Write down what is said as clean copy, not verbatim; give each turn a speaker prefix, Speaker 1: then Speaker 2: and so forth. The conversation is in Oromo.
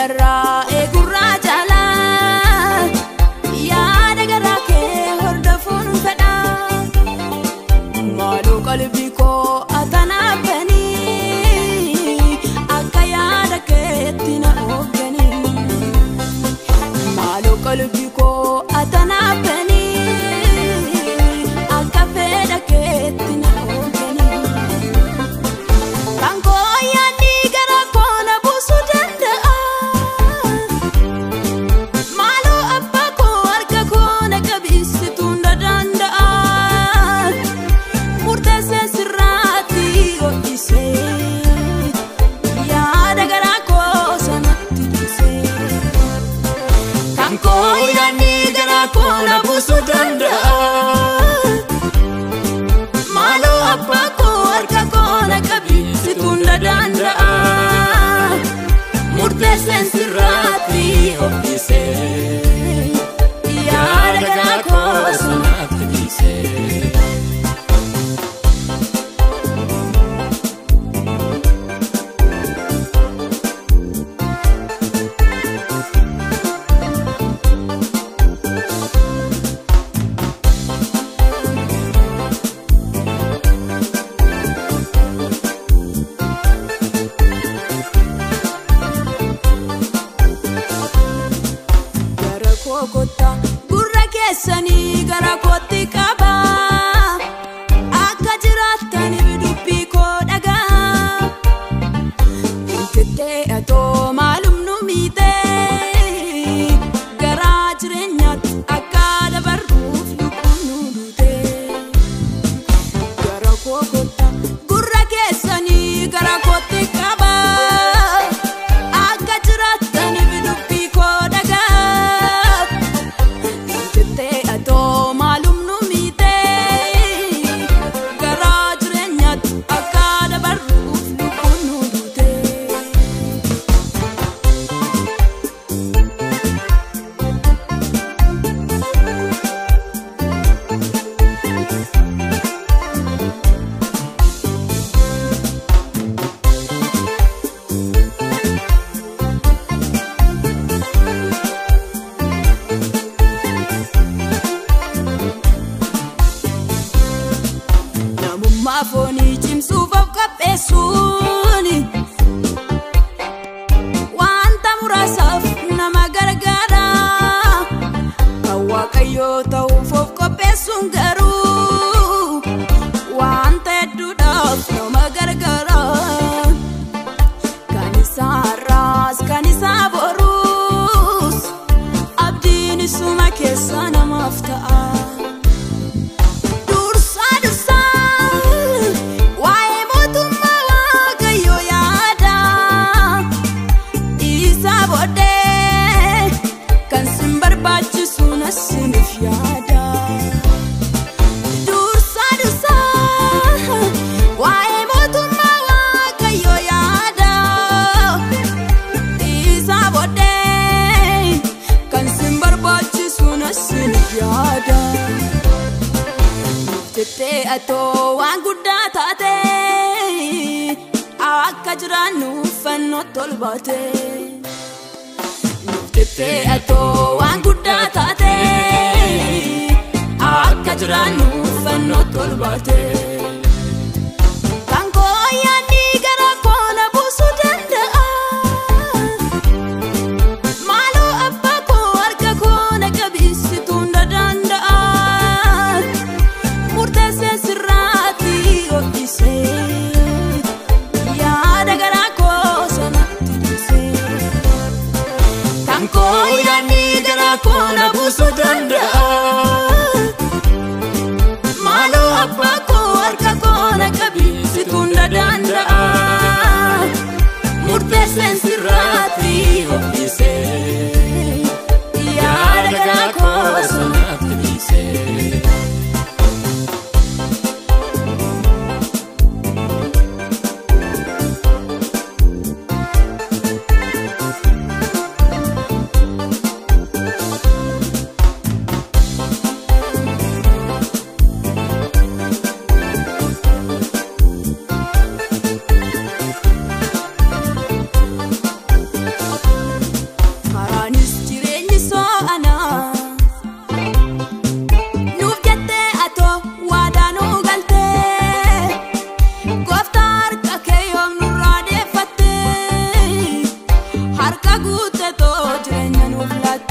Speaker 1: Narra egurra jala yaada garaa kee hordofuun fedha maaloo qalbii koo atanaafanii akka yaada keetti na hoogganii maaloo qalbii koo atanaafanii akka fedha keetti na hoogganii kan koo yaadni garaa koo na buusuu danda'a maaloo abbaa koo harka koo na qabsiisuun danda'a murteessee sirraatti ho'isee yaada garaa koo sanatti dhiisee kan koo yaadni garaa koo na buusuu danda'a maaloo abbaa koo harka koo na qabsiisuun danda'a murteessee sirraatti ho'isee yaada garaa koo sanatti dhiisee gurra keessanii gara kootti qaba akka jiraataniif dubbii koo dhagaa intittee atoo maalum nu miitee garaa jireenyaatti akka dabarruuf lubbuun nu duutee gara koo kootta gurra keessanii gara kootti qaba akka jiraataniif dubbii koo dhagaa Foonii cimsuuf of qopheessuun wanta muraasaaf nama gargaara kan Waaqayyoo ta'uuf of qopheessuun garuu wanta hedduudhaaf nama gargaara kan isaa har'aas kan isaa boruus abdiin isuma keessa namaaf ta'a. Atoo waan guddaa taate akka jiraannu fannoo tolbaate atoo waan guddaa taate akka jiraannu fannoo tolbaate kan koo yaadni garaa koo na buusuu danda'a maaloo abbaa koo harka koo na qabsiisuun danda'a murteessee sirraatti ho'isee yaada garaa koo sanatti dhiisee kan koo yaadni garaa koo na buusuu danda'a maaloo abbaa koo harka koo na qabsiisuun danda'a murteessee sirraatti ho'isee yaada garaa koo sanatti dhiisee Waaqa guutatoo jireenya nuuf laatti.